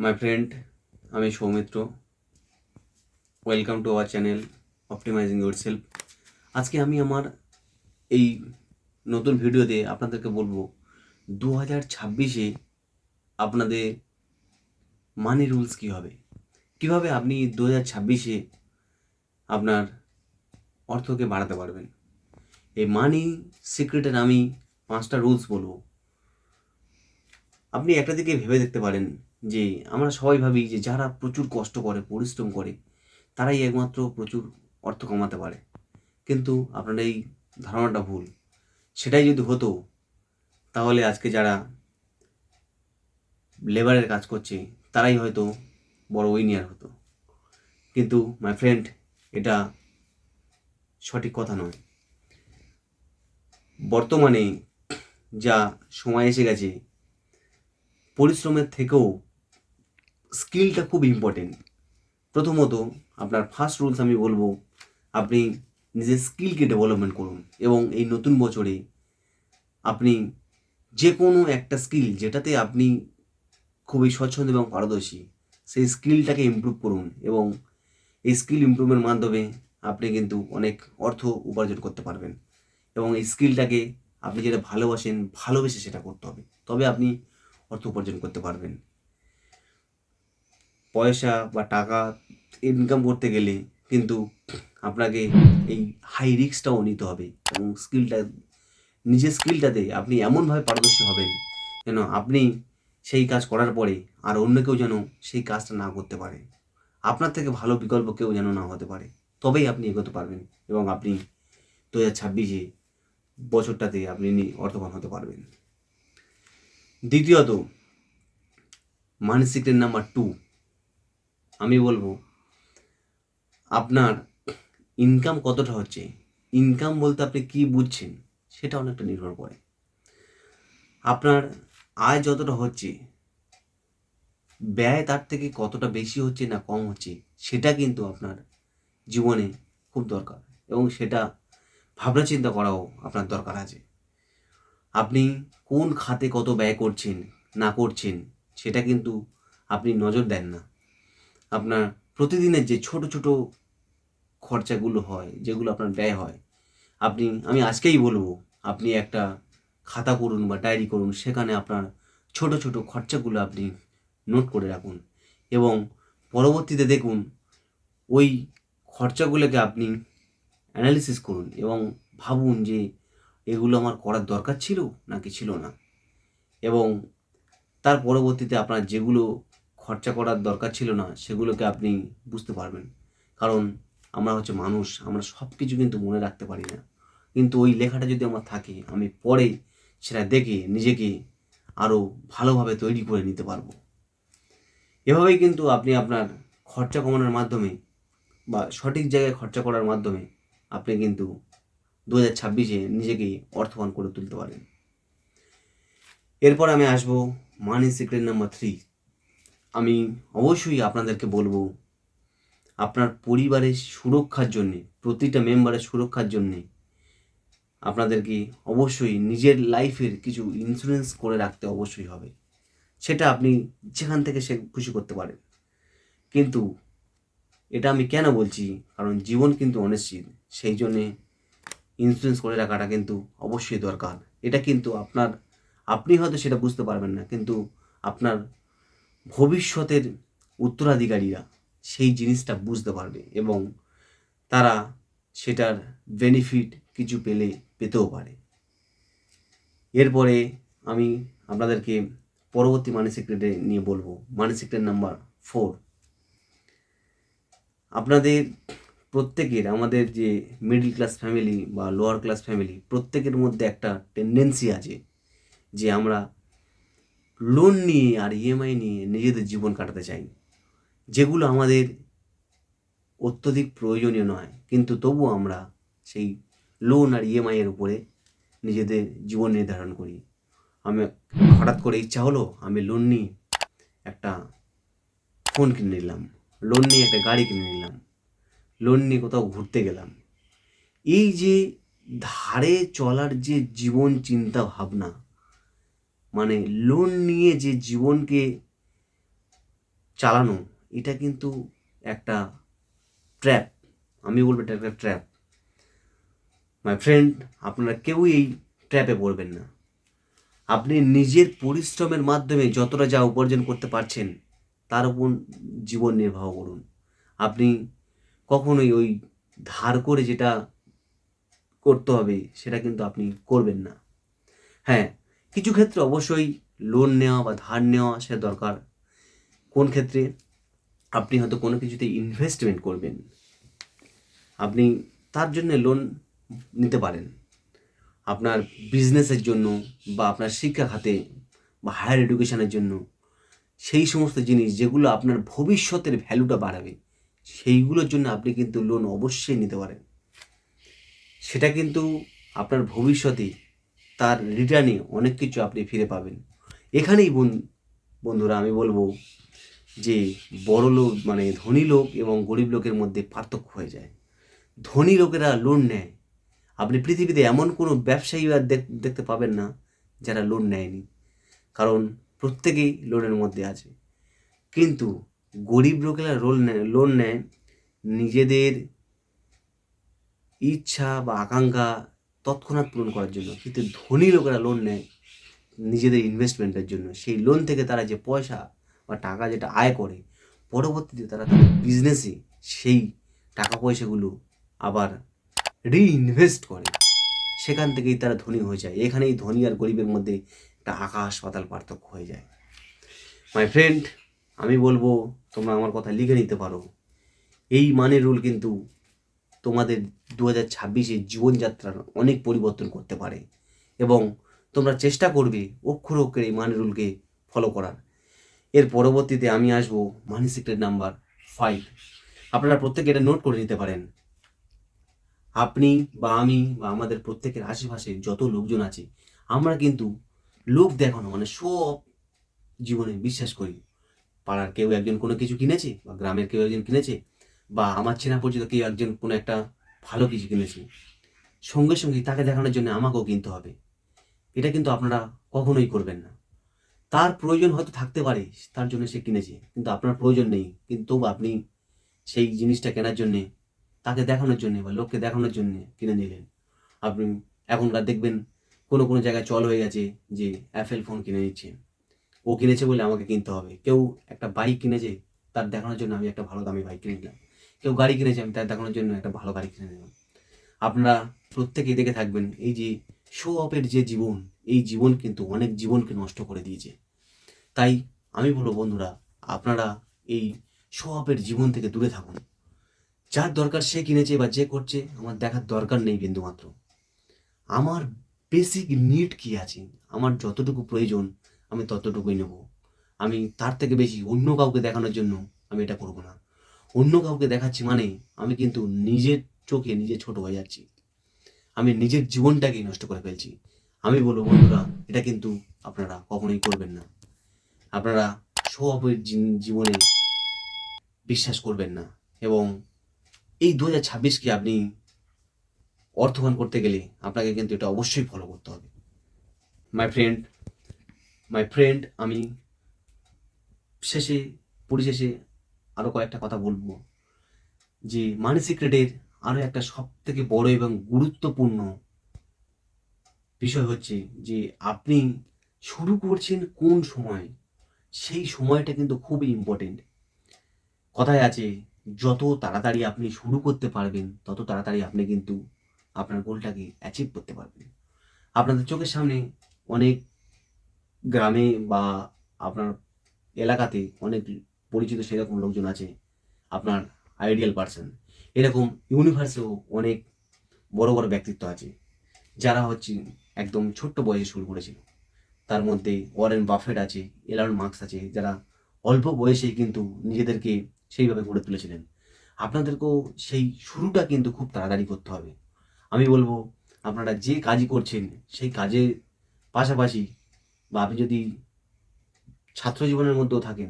My friend, আমি Soumitra. Welcome to our channel optimising your self. আজকে আমি আমার এই নতুন ভিডিওতে আপনাদেরকে বলবো 2026-এ আপনাদের মানি রুলস কী হবে, কীভাবে আপনি 2026-এ আপনার অর্থকে বাড়াতে পারবেন। এই মানি সিক্রেটের আমি 5টা রুলস বলবো। আপনি একটা দিকে ভেবে দেখতে পারেন যে আমরা সবাই ভাবি যে যারা প্রচুর কষ্ট করে, পরিশ্রম করে, তারাই একমাত্র প্রচুর অর্থ কমাতে পারে। কিন্তু আপনার এই ধারণাটা ভুল। সেটাই যদি হতো তাহলে আজকে যারা লেবারের কাজ করছে তারাই হয়তো বড় উইনিয়ার হতো। কিন্তু মাই ফ্রেন্ড, এটা সঠিক কথা নয়। বর্তমানে যা সময় এসে গেছে, পরিশ্রমের থেকেও স্কিলটা খুব ইম্পর্টেন্ট। প্রথমত আপনার ফার্স্ট রুলস আমি বলবো, আপনি নিজের স্কিলকে ডেভেলপমেন্ট করুন এবং এই নতুন বছরে আপনি যে কোনো একটা স্কিল যেটাতে আপনি খুবই স্বচ্ছন্দ এবং পারদর্শী, সেই স্কিলটাকে ইমপ্রুভ করুন এবং এই স্কিল ইমপ্রুভের মাধ্যমে আপনি কিন্তু অনেক অর্থ উপার্জন করতে পারবেন। এবং এই স্কিলটাকে আপনি যেটা ভালোবাসেন, ভালোবেসে সেটা করতে হবে, তবে আপনি অর্থ উপার্জন করতে পারবেন। পয়সা বা টাকা ইনকাম করতে গেলে কিন্তু আপনাকে এই হাই রিস্কটাও নিতে হবে এবং নিজের স্কিলটাতে আপনি এমনভাবে পারদর্শী হবেন যেন আপনি সেই কাজ করার পরে আর অন্য কেউ যেন সেই কাজটা না করতে পারে, আপনার থেকে ভালো বিকল্প কেউ যেন না হতে পারে। তবেই আপনি এগোতে পারবেন এবং আপনি 2026-এ বছরটাতে আপনি অর্থবান হতে পারবেন। দ্বিতীয়ত, মানি সিক্রেট নাম্বার 2 আমি বলবো, আপনার ইনকাম কতটা হচ্ছে। ইনকাম বলতে আপনি কি বুঝছেন সেটা অনেকটা নির্ভর করে। আপনার আয় যতটা হচ্ছে, ব্যয় তার থেকে কতটা বেশি হচ্ছে না কম হচ্ছে, সেটা কিন্তু আপনার জীবনে খুব দরকার এবং সেটা ভাবনা চিন্তা করাও আপনার দরকার আছে। আপনি কোন খাতে কত ব্যয় করছেন না করছেন সেটা কিন্তু আপনি নজর দেন না। আপনার প্রতিদিনের যে ছোট ছোট খরচাগুলো হয়, যেগুলো আপনার ব্যয় হয়, আমি আজকেই বলবো, আপনি একটা খাতা করুন বা ডায়েরি করুন, সেখানে আপনার ছোট ছোট খরচাগুলো আপনি নোট করে রাখুন এবং পরবর্তীতে দেখুন ওই খরচাগুলোকে আপনি অ্যানালিসিস করুন এবং ভাবুন যে এগুলো আমার করার দরকার ছিল নাকি ছিল না। এবং তার পরবর্তীতে আপনার যেগুলো খরচা করার দরকার ছিল না সেগুলোকে আপনি বুঝতে পারবেন। কারণ আমরা হচ্ছে মানুষ, আমরা সব কিছু কিন্তু মনে রাখতে পারি না। কিন্তু ওই লেখাটা যদি আমার থাকে, আমি পরে সেটা দেখে নিজেকে আরও ভালোভাবে তৈরি করে নিতে পারবো। এভাবেই কিন্তু আপনি আপনার খরচা কমানোর মাধ্যমে বা সঠিক জায়গায় খরচা করার মাধ্যমে আপনি কিন্তু 2026-এ নিজেকে অর্থবান করে তুলতে পারেন। এরপর আমি আসবো মানি সিক্রেট নাম্বার 3। আমি অবশ্যই আপনাদেরকে বলবো, আপনার পরিবারের সুরক্ষার জন্যে, প্রতিটা মেম্বারের সুরক্ষার জন্যে আপনাদেরকে অবশ্যই নিজের লাইফের কিছু ইন্স্যুরেন্স করে রাখতে অবশ্যই হবে। সেটা আপনি যেখান থেকে সে খুশি করতে পারেন। কিন্তু এটা আমি কেন বলছি, কারণ জীবন কিন্তু অনিশ্চিত, সেই জন্যে ইন্স্যুরেন্স করে রাখাটা কিন্তু অবশ্যই দরকার। এটা কিন্তু আপনি হয়তো সেটা বুঝতে পারবেন না, কিন্তু আপনার ভবিষ্যতের উত্তরাধিকারীরা সেই জিনিসটা বুঝতে পারবে এবং তারা সেটার বেনিফিট কিছু পেতেও পারে। এরপরে আমি আপনাদেরকে পরবর্তী মানি সিক্রেটে নিয়ে বলবো। মানি সিক্রেট নাম্বার 4, আপনাদের প্রত্যেকের, আমাদের যে মিডল ক্লাস ফ্যামিলি বা লোয়ার ক্লাস ফ্যামিলি, প্রত্যেকের মধ্যে একটা টেন্ডেন্সি আছে যে আমরা লোন নিয়ে আর ইএমআই নিয়ে নিজেদের জীবন কাটাতে চাই, যেগুলো আমাদের অত্যধিক প্রয়োজনীয় নয়, কিন্তু তবুও আমরা সেই লোন আর ইএমআইয়ের উপরে নিজেদের জীবন নির্ধারণ করি। আমি হঠাৎ করে ইচ্ছা হলো, আমি লোন নিয়ে একটা ফোন কিনে নিলাম, লোন নিয়ে একটা গাড়ি কিনে নিলাম, লোন নিয়ে কোথাও ঘুরতে গেলাম। এই যে ধারে চলার যে জীবন চিন্তা ভাবনা, মানে লোন নিয়ে যে জীবনকে চালানো, এটা কিন্তু একটা ট্র্যাপ। আমি বলবো এটা একটা ট্র্যাপ। মাই ফ্রেন্ড, আপনারা কেউই এই ট্র্যাপে পড়বেন না। আপনি নিজের পরিশ্রমের মাধ্যমে যতটা যা উপার্জন করতে পারছেন তার উপর জীবন নির্বাহ করুন। আপনি কখনোই ওই ধার করে যেটা করতে হবে সেটা কিন্তু আপনি করবেন না। হ্যাঁ, কিছু ক্ষেত্রে অবশ্যই লোন নেওয়া বা ধার নেওয়া সেটা দরকার। কোন ক্ষেত্রে? আপনি হয়তো কোনো কিছুতে ইনভেস্টমেন্ট করবেন, আপনি তার জন্য লোন নিতে পারেন। আপনার বিজনেসের জন্য বা আপনার শিক্ষা খাতে বা হায়ার এডুকেশনের জন্য, সেই সমস্ত জিনিস যেগুলো আপনার ভবিষ্যতের ভ্যালুটা বাড়াবে, সেইগুলোর জন্য আপনি কিন্তু লোন অবশ্যই নিতে পারেন। সেটা কিন্তু আপনার ভবিষ্যতে তার রিটার্নে অনেক কিছু আপনি ফিরে পাবেন। এখানেই বন্ধুরা আমি বলবো যে বড় লোক মানে ধনী লোক এবং গরিব লোকের মধ্যে পার্থক্য হয়ে যায়। ধনী লোকেরা লোন নেয়। আপনি পৃথিবীতে এমন কোনো ব্যবসায়ী আর দেখতে পাবেন না যারা লোন নেয়নি, কারণ প্রত্যেকেই লোনের মধ্যে আছে। কিন্তু গরিব লোকেরা লোন নেয় নিজেদের ইচ্ছা বা আকাঙ্ক্ষা তৎক্ষণাৎ পূরণ করার জন্য, কিন্তু ধনী লোকেরা লোন নেয় নিজেদের ইনভেস্টমেন্টের জন্য। সেই লোন থেকে তারা যে পয়সা বা টাকা যেটা আয় করে, পরবর্তীতে তারা তাদের বিজনেসে সেই টাকা পয়সাগুলো আবার রিইনভেস্ট করে, সেখান থেকেই তারা ধনী হয়ে যায়। এখানেই ধনী আর গরিবের মধ্যে একটা আকাশ পাতাল পার্থক্য হয়ে যায়। মাই ফ্রেন্ড, আমি বলবো তোমরা আমার কথা লিখে নিতে পারো। এই মানি রুল কিন্তু তোমাদের 2026-এ জীবনযাত্রার অনেক পরিবর্তন করতে পারে, এবং তোমরা চেষ্টা করবে অক্ষরে অক্ষরে এই মানি রুলকে ফলো করার। এর পরবর্তীতে আমি আসবো মানি সিক্রেট নাম্বার 5। আপনারা প্রত্যেকে এটা নোট করে নিতে পারেন। আপনি বা আমি বা আমাদের প্রত্যেকের আশেপাশে যত লোকজন আছে, আমরা কিন্তু লোক দেখানো মানে শো অফ জীবনে বিশ্বাস করি। পাড়ার কেউ একজন কোনো কিছু কিনেছে, বা গ্রামের কেউ একজন কিনেছে, বা আমার চেনা পরিচিত কেউ একজন কোনো একটা ভালো কিছু কিনেছে, সঙ্গে সঙ্গে তাকে দেখানোর জন্য আমাকেও কিনতে হবে। এটা কিন্তু আপনারা কখনোই করবেন না। তার প্রয়োজন হয়তো থাকতে পারে, তার জন্য সে কিনেছে, কিন্তু আপনার প্রয়োজন নেই, কিন্তু আপনি সেই জিনিসটা কেনার জন্যে, তাকে দেখানোর জন্যে বা লোককে দেখানোর জন্যে কিনে নিলেন। আপনি এখনকার দেখবেন কোনো কোনো জায়গায় চল হয়ে গেছে যে অ্যাপেল ফোন কিনে নিচ্ছে, ও কিনেছে বলে আমাকে কিনতে হবে। কেউ একটা বাইক কিনেছে, তার দেখানোর জন্য আমি একটা ভালো দামি বাইক কিনে নিলাম। কেউ গাড়ি কিনেছে, আমি তার দেখানোর জন্য একটা ভালো গাড়ি কিনে নিলাম। আপনারা প্রত্যেকেই দেখে থাকবেন এই যে শো অফের যে জীবন, এই জীবন কিন্তু অনেক জীবনকে নষ্ট করে দিয়েছে। তাই আমি বলবো বন্ধুরা, আপনারা এই শো অফের জীবন থেকে দূরে থাকুন। যার দরকার সে কিনেছে বা যে করছে, আমার দেখার দরকার নেই বিন্দুমাত্র। আমার বেসিক নিড কি আছে, আমার যতটুকু প্রয়োজন আমি ততটুকুই নেব। আমি তার থেকে বেশি অন্য কাউকে দেখানোর জন্য আমি এটা করব না। অন্য কাউকে দেখাচ্ছি মানে আমি কিন্তু নিজের চোখে নিজে ছোট হয়ে যাচ্ছি, আমি নিজের জীবনটাকেই নষ্ট করে ফেলছি। আমি বলবো বন্ধুরা, এটা কিন্তু আপনারা কখনোই করবেন না। আপনারা শো অফের জীবনে বিশ্বাস করবেন না, এবং এই 2026-কে আপনি অর্থবান করতে গেলে আপনাকে কিন্তু এটা অবশ্যই ফলো করতে হবে। মাই ফ্রেন্ড, আমি পরিশেষে আরও কয়েকটা কথা বলবো যে মানি সিক্রেটের আরও একটা সব থেকে বড় এবং গুরুত্বপূর্ণ বিষয় হচ্ছে যে আপনি শুরু করছেন কোন সময়, সেই সময়টা কিন্তু খুবই ইম্পর্টেন্ট। কথায় আছে, যত তাড়াতাড়ি আপনি শুরু করতে পারবেন তত তাড়াতাড়ি আপনি কিন্তু আপনার গোলটাকে অ্যাচিভ করতে পারবেন। আপনাদের চোখের সামনে অনেক গ্রামে বা আপনার এলাকাতে অনেক পরিচিত সেরকম লোকজন আছে, আপনার আইডিয়াল পার্সন। এরকম ইউনিভার্সেও অনেক বড় বড় ব্যক্তিত্ব আছে যারা হচ্ছে একদম ছোট্ট বয়সে শুরু করেছিল। তার মধ্যে ওয়ারেন বাফেট আছে, এলন মাস্ক আছে, যারা অল্প বয়সেই কিন্তু নিজেদেরকে সেইভাবে গড়ে তুলেছিলেন। আপনাদেরকেও সেই শুরুটা কিন্তু খুব তাড়াতাড়ি করতে হবে। আমি বলবো আপনারা যে কাজই করছেন সেই কাজের পাশাপাশি, বা আপনি যদি ছাত্র জীবনের মধ্যেও থাকেন,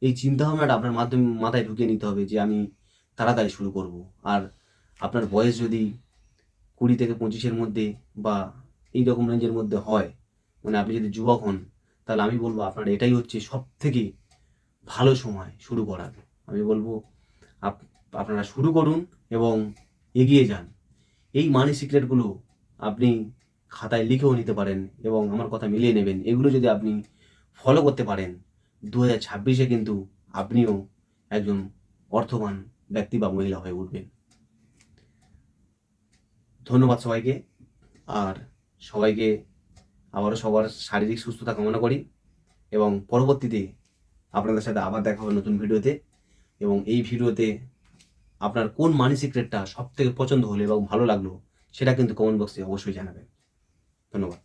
এই চিন্তাভাবনাটা আপনার মাথায় ঢুকিয়ে নিতে হবে যে আমি তাড়াতাড়ি শুরু করব। আর আপনার বয়স যদি 20 থেকে 25-এর মধ্যে বা এই রকম রেঞ্জের মধ্যে হয়, মানে আপনি যদি যুবক হন, তাহলে আমি বলবো আপনার এটাই হচ্ছে সব থেকে ভালো সময় শুরু করার। আমি বলবো আপনারা শুরু করুন এবং এগিয়ে যান। এই মানি সিক্রেটগুলো আপনি খাতায় লিখেও নিতে পারেন এবং আমার কথা মিলিয়ে নেবেন। এগুলো যদি আপনি ফলো করতে পারেন, 2026-এ কিন্তু আপনিও একজন অর্থবান ব্যক্তি বা মহিলা হয়ে উঠবেন। ধন্যবাদ সবাইকে। আর সবাইকে আবারও সবার শারীরিক সুস্থতা কামনা করি এবং পরবর্তীতে আপনাদের সাথে আবার দেখা হবে নতুন ভিডিওতে। এবং এই ভিডিওতে আপনার কোন মানি সিক্রেটটা সবথেকে পছন্দ হলো এবং ভালো লাগলো সেটা কিন্তু কমেন্ট বক্সে অবশ্যই জানাবেন। ধন্যবাদ।